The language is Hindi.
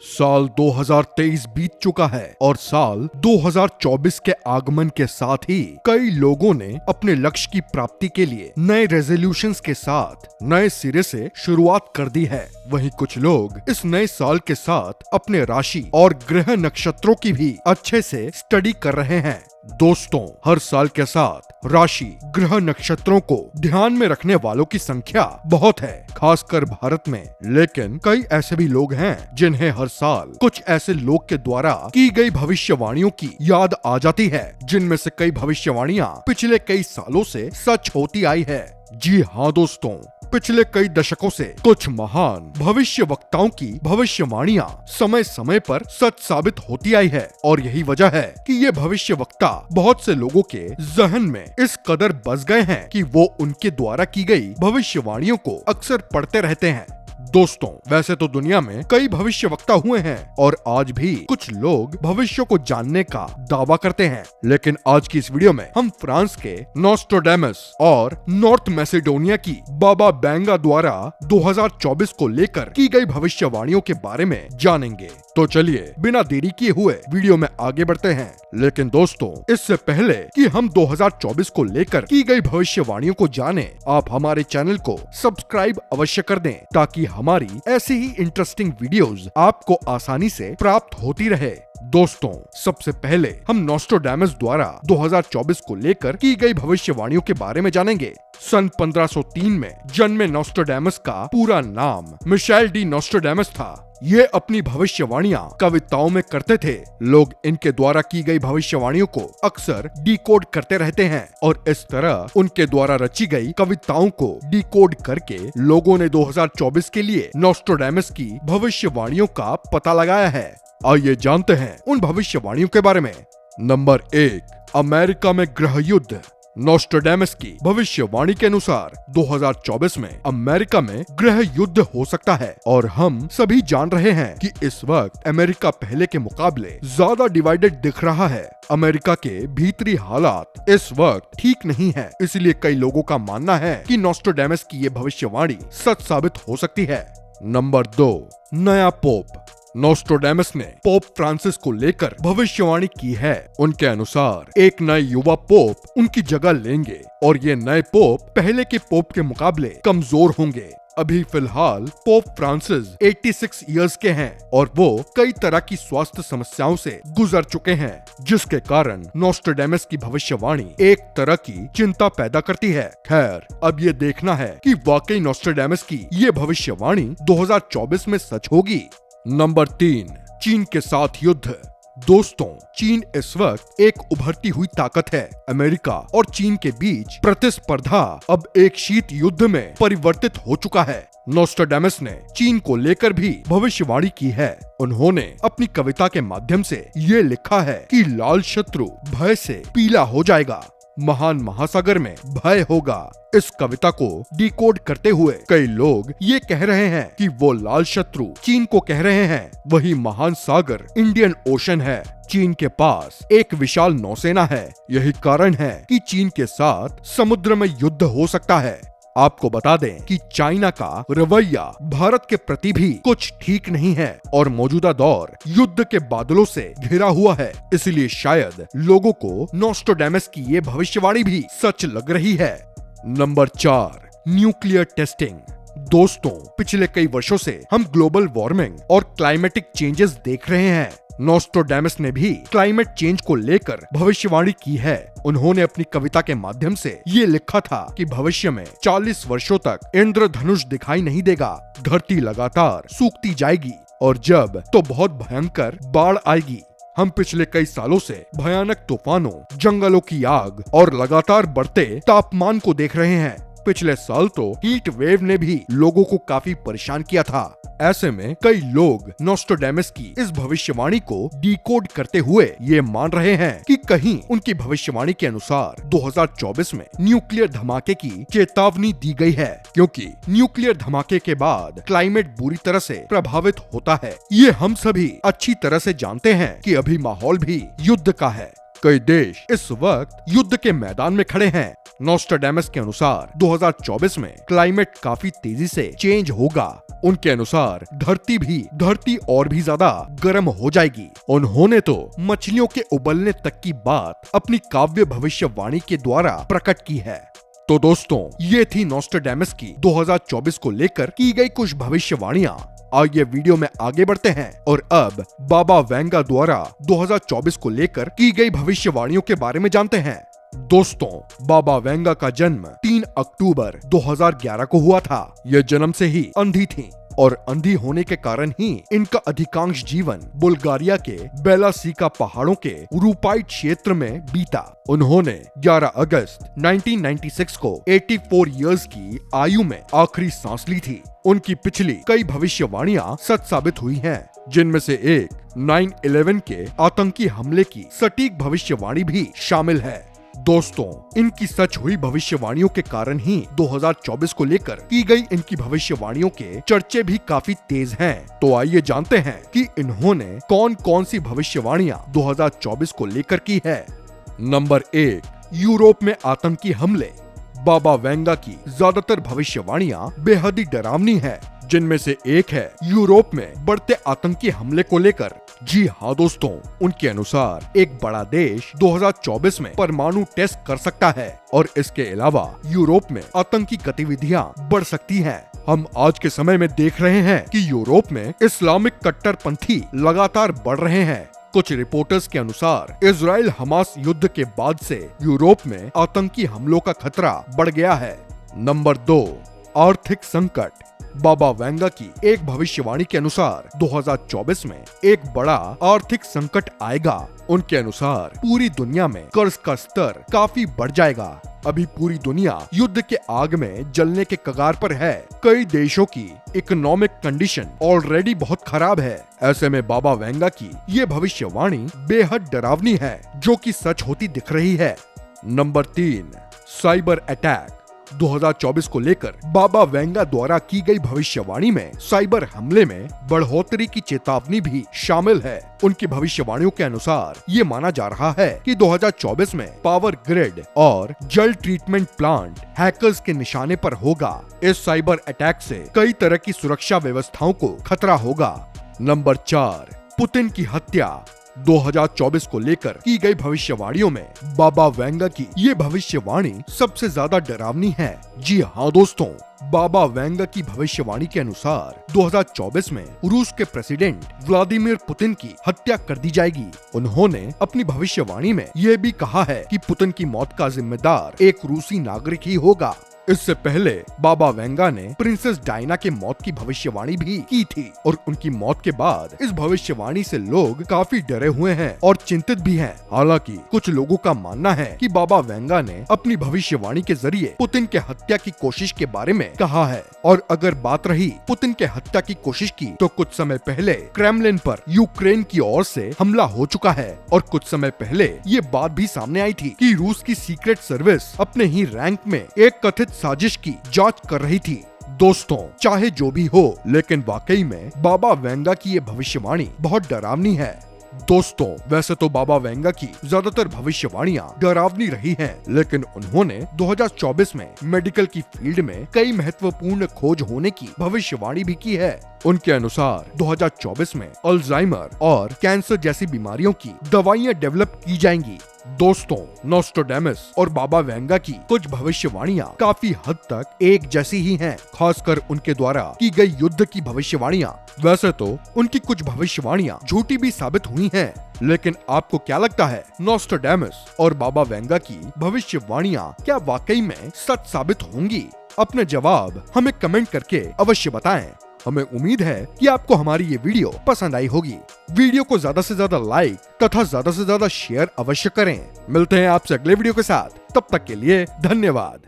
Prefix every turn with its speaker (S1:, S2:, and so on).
S1: साल 2023 बीत चुका है और साल 2024 के आगमन के साथ ही कई लोगों ने अपने लक्ष्य की प्राप्ति के लिए नए रेजोल्यूशंस के साथ नए सिरे से शुरुआत कर दी है। वहीं कुछ लोग इस नए साल के साथ अपने राशि और ग्रह नक्षत्रों की भी अच्छे से स्टडी कर रहे हैं। दोस्तों, हर साल के साथ राशि ग्रह नक्षत्रों को ध्यान में रखने वालों की संख्या बहुत है, खासकर भारत में। लेकिन कई ऐसे भी लोग हैं जिन्हें हर साल कुछ ऐसे लोग के द्वारा की गई भविष्यवाणियों की याद आ जाती है, जिनमें से कई भविष्यवाणियां पिछले कई सालों से सच होती आई है। जी हाँ दोस्तों, पिछले कई दशकों से कुछ महान भविष्य वक्ताओं की भविष्यवाणियां समय समय पर सच साबित होती आई है और यही वजह है कि ये भविष्य वक्ता बहुत से लोगों के जहन में इस कदर बस गए हैं कि वो उनके द्वारा की गई भविष्यवाणियों को अक्सर पढ़ते रहते हैं। दोस्तों, वैसे तो दुनिया में कई भविष्य वक्ता हुए हैं और आज भी कुछ लोग भविष्य को जानने का दावा करते हैं, लेकिन आज की इस वीडियो में हम फ्रांस के नोस्ट्राडामस और नॉर्थ मैसेडोनिया की बाबा बैंगा द्वारा 2024 को लेकर की गई भविष्यवाणियों के बारे में जानेंगे। तो चलिए बिना देरी किए हुए वीडियो में आगे बढ़ते हैं। लेकिन दोस्तों, इससे पहले कि हम 2024 को लेकर की गई भविष्यवाणियों को जानें, आप हमारे चैनल को सब्सक्राइब अवश्य कर दें ताकि हमारी ऐसी ही इंटरेस्टिंग वीडियोस आपको आसानी से प्राप्त होती रहे। दोस्तों, सबसे पहले हम नोस्ट्राडामस द्वारा 2024 को लेकर की गई भविष्यवाणियों के बारे में जानेंगे। सन 1503 में जन्मे नोस्ट्राडामस का पूरा नाम मिशेल डी नोस्ट्राडामस था। ये अपनी भविष्यवाणियां कविताओं में करते थे। लोग इनके द्वारा की गई भविष्यवाणियों को अक्सर डिकोड करते रहते हैं और इस तरह उनके द्वारा रची गई कविताओं को डिकोड करके लोगों ने 2024 के लिए नोस्ट्राडामस की भविष्यवाणियों का पता लगाया है। आइए जानते हैं उन भविष्यवाणियों के बारे में। नंबर 1, अमेरिका में ग्रह युद्ध। नोस्ट्राडामस की भविष्यवाणी के अनुसार 2024 में अमेरिका में ग्रह युद्ध हो सकता है और हम सभी जान रहे हैं कि इस वक्त अमेरिका पहले के मुकाबले ज्यादा डिवाइडेड दिख रहा है। अमेरिका के भीतरी हालात इस वक्त ठीक नहीं है, इसलिए कई लोगों का मानना है कि नोस्ट्राडामस की ये भविष्यवाणी सच साबित हो सकती है। नंबर 2, नया पोप। नोस्ट्राडामस ने पोप फ्रांसिस को लेकर भविष्यवाणी की है। उनके अनुसार एक नए युवा पोप उनकी जगह लेंगे और ये नए पोप पहले के पोप के मुकाबले कमजोर होंगे। अभी फिलहाल पोप फ्रांसिस 86 इयर्स के हैं और वो कई तरह की स्वास्थ्य समस्याओं से गुजर चुके हैं, जिसके कारण नोस्ट्राडामस की भविष्यवाणी एक तरह की चिंता पैदा करती है। खैर, अब ये देखना है कि वाकई नोस्ट्राडामस की ये भविष्यवाणी 2024 में सच होगी। नंबर 3, चीन के साथ युद्ध। दोस्तों, चीन इस वक्त एक उभरती हुई ताकत है। अमेरिका और चीन के बीच प्रतिस्पर्धा अब एक शीत युद्ध में परिवर्तित हो चुका है। नोस्ट्राडामस ने चीन को लेकर भी भविष्यवाणी की है। उन्होंने अपनी कविता के माध्यम से ये लिखा है कि लाल शत्रु भय से पीला हो जाएगा, महान महासागर में भय होगा। इस कविता को डिकोड करते हुए कई लोग ये कह रहे हैं कि वो लाल शत्रु चीन को कह रहे हैं, वही महान सागर इंडियन ओशन है। चीन के पास एक विशाल नौसेना है। यही कारण है कि चीन के साथ समुद्र में युद्ध हो सकता है। आपको बता दें कि चाइना का रवैया भारत के प्रति भी कुछ ठीक नहीं है और मौजूदा दौर युद्ध के बादलों से घिरा हुआ है। इसलिए शायद लोगों को नोस्ट्राडामस की ये भविष्यवाणी भी सच लग रही है। Number 4, nuclear testing. दोस्तों, पिछले कई वर्षों से हम ग्लोबल वार्मिंग और क्लाइमेटिक चेंजेस देख रहे हैं। नोस्ट्राडामस ने भी क्लाइमेट चेंज को लेकर भविष्यवाणी की है। उन्होंने अपनी कविता के माध्यम से ये लिखा था कि भविष्य में 40 वर्षों तक इंद्रधनुष दिखाई नहीं देगा, धरती लगातार सूखती जाएगी और जब तो बहुत भयंकर बाढ़ आएगी। हम पिछले कई सालों से भयानक तूफानों, जंगलों की आग और लगातार बढ़ते तापमान को देख रहे हैं। पिछले साल तो हीट वेव ने भी लोगों को काफी परेशान किया था। ऐसे में कई लोग नोस्ट्राडामस की इस भविष्यवाणी को डिकोड करते हुए ये मान रहे हैं कि कहीं उनकी भविष्यवाणी के अनुसार 2024 में न्यूक्लियर धमाके की चेतावनी दी गई है, क्योंकि न्यूक्लियर धमाके के बाद क्लाइमेट बुरी तरह से प्रभावित होता है। ये हम सभी अच्छी तरह से जानते हैं कि अभी माहौल भी युद्ध का है। कई देश इस वक्त युद्ध के मैदान में खड़े हैं। नोस्ट्राडामस के अनुसार 2024 में क्लाइमेट काफी तेजी से चेंज होगा। उनके अनुसार धरती और भी ज्यादा गर्म हो जाएगी। उन्होंने तो मछलियों के उबलने तक की बात अपनी काव्य भविष्यवाणी के द्वारा प्रकट की है। तो दोस्तों, ये थी नोस्ट्राडामस की 2024 को लेकर की गई कुछ भविष्यवाणियां। आइए वीडियो में आगे बढ़ते हैं और अब बाबा वेंगा द्वारा 2024 को लेकर की गई भविष्यवाणियों के बारे में जानते हैं। दोस्तों, बाबा वेंगा का जन्म 3 अक्टूबर 2011 को हुआ था। ये जन्म से ही अंधी थी और अंधी होने के कारण ही इनका अधिकांश जीवन बुल्गारिया के बेलासिका पहाड़ों के रूपाइट क्षेत्र में बीता। उन्होंने 11 अगस्त 1996 को 84 इयर्स की आयु में आखिरी सांस ली थी। उनकी पिछली कई भविष्यवाणियां सच साबित हुई हैं, जिनमें से एक 9/11 के आतंकी हमले की सटीक भविष्यवाणी भी शामिल है। दोस्तों, इनकी सच हुई भविष्यवाणियों के कारण ही 2024 को लेकर की गई इनकी भविष्यवाणियों के चर्चे भी काफी तेज हैं। तो आइए जानते हैं कि इन्होंने कौन कौन सी भविष्यवाणियां 2024 को लेकर की है। नंबर 1, यूरोप में आतंकी हमले। बाबा वेंगा की ज्यादातर भविष्यवाणियां बेहद ही डरावनी है, जिनमें से एक है यूरोप में बढ़ते आतंकी हमले को लेकर। जी हाँ दोस्तों, उनके अनुसार एक बड़ा देश 2024 में परमाणु टेस्ट कर सकता है और इसके अलावा यूरोप में आतंकी गतिविधियां बढ़ सकती हैं। हम आज के समय में देख रहे हैं कि यूरोप में इस्लामिक कट्टरपंथी लगातार बढ़ रहे हैं। कुछ रिपोर्टर्स के अनुसार इजराइल हमास युद्ध के बाद से यूरोप में आतंकी हमलों का खतरा बढ़ गया है। नंबर 2, आर्थिक संकट। बाबा वेंगा की एक भविष्यवाणी के अनुसार 2024 में एक बड़ा आर्थिक संकट आएगा। उनके अनुसार पूरी दुनिया में कर्ज का स्तर काफी बढ़ जाएगा। अभी पूरी दुनिया युद्ध के आग में जलने के कगार पर है। कई देशों की इकोनॉमिक कंडीशन ऑलरेडी बहुत खराब है। ऐसे में बाबा वेंगा की ये भविष्यवाणी बेहद डरावनी है, जो कि सच होती दिख रही है। Number 3, cyber attack. 2024 को लेकर बाबा वेंगा द्वारा की गई भविष्यवाणी में साइबर हमले में बढ़ोतरी की चेतावनी भी शामिल है। उनकी भविष्यवाणियों के अनुसार ये माना जा रहा है कि 2024 में पावर ग्रिड और जल ट्रीटमेंट प्लांट हैकर्स के निशाने पर होगा। इस साइबर अटैक से कई तरह की सुरक्षा व्यवस्थाओं को खतरा होगा। नंबर 4, पुतिन की हत्या। 2024 को लेकर की गई भविष्यवाणियों में बाबा वेंगा की ये भविष्यवाणी सबसे ज्यादा डरावनी है। जी हाँ दोस्तों, बाबा वेंगा की भविष्यवाणी के अनुसार 2024 में रूस के प्रेसिडेंट व्लादिमीर पुतिन की हत्या कर दी जाएगी। उन्होंने अपनी भविष्यवाणी में ये भी कहा है कि पुतिन की मौत का जिम्मेदार एक रूसी नागरिक ही होगा। इससे पहले बाबा वेंगा ने प्रिंसेस डायना के मौत की भविष्यवाणी भी की थी और उनकी मौत के बाद इस भविष्यवाणी से लोग काफी डरे हुए हैं और चिंतित भी हैं। हालांकि कुछ लोगों का मानना है कि बाबा वेंगा ने अपनी भविष्यवाणी के जरिए पुतिन के हत्या की कोशिश के बारे में कहा है। और अगर बात रही पुतिन के हत्या की कोशिश की, तो कुछ समय पहले क्रेमलिन पर यूक्रेन की ओर से हमला हो चुका है और कुछ समय पहले ये बात भी सामने आई थी कि रूस की सीक्रेट सर्विस अपने ही रैंक में एक कथित साजिश की जांच कर रही थी। दोस्तों, चाहे जो भी हो, लेकिन वाकई में बाबा वेंगा की ये भविष्यवाणी बहुत डरावनी है। दोस्तों, वैसे तो बाबा वेंगा की ज्यादातर भविष्यवाणियां डरावनी रही हैं, लेकिन उन्होंने 2024 में मेडिकल की फील्ड में कई महत्वपूर्ण खोज होने की भविष्यवाणी भी की है। उनके अनुसार 2024 में अल्जाइमर और कैंसर जैसी बीमारियों की दवाइयां डेवलप की जाएंगी। दोस्तों, नोस्ट्राडामस और बाबा वेंगा की कुछ भविष्यवाणियां काफी हद तक एक जैसी ही हैं, खासकर उनके द्वारा की गई युद्ध की भविष्यवाणियां। वैसे तो उनकी कुछ भविष्यवाणियां झूठी भी साबित हुई हैं, लेकिन आपको क्या लगता है, नोस्ट्राडामस और बाबा वेंगा की भविष्यवाणियां क्या वाकई में सच साबित होंगी? अपने जवाब हमें कमेंट करके अवश्य बताएं। हमें उम्मीद है कि आपको हमारी ये वीडियो पसंद आई होगी। वीडियो को ज्यादा से ज्यादा लाइक तथा ज्यादा से ज्यादा शेयर अवश्य करें। मिलते हैं आपसे अगले वीडियो के साथ, तब तक के लिए धन्यवाद।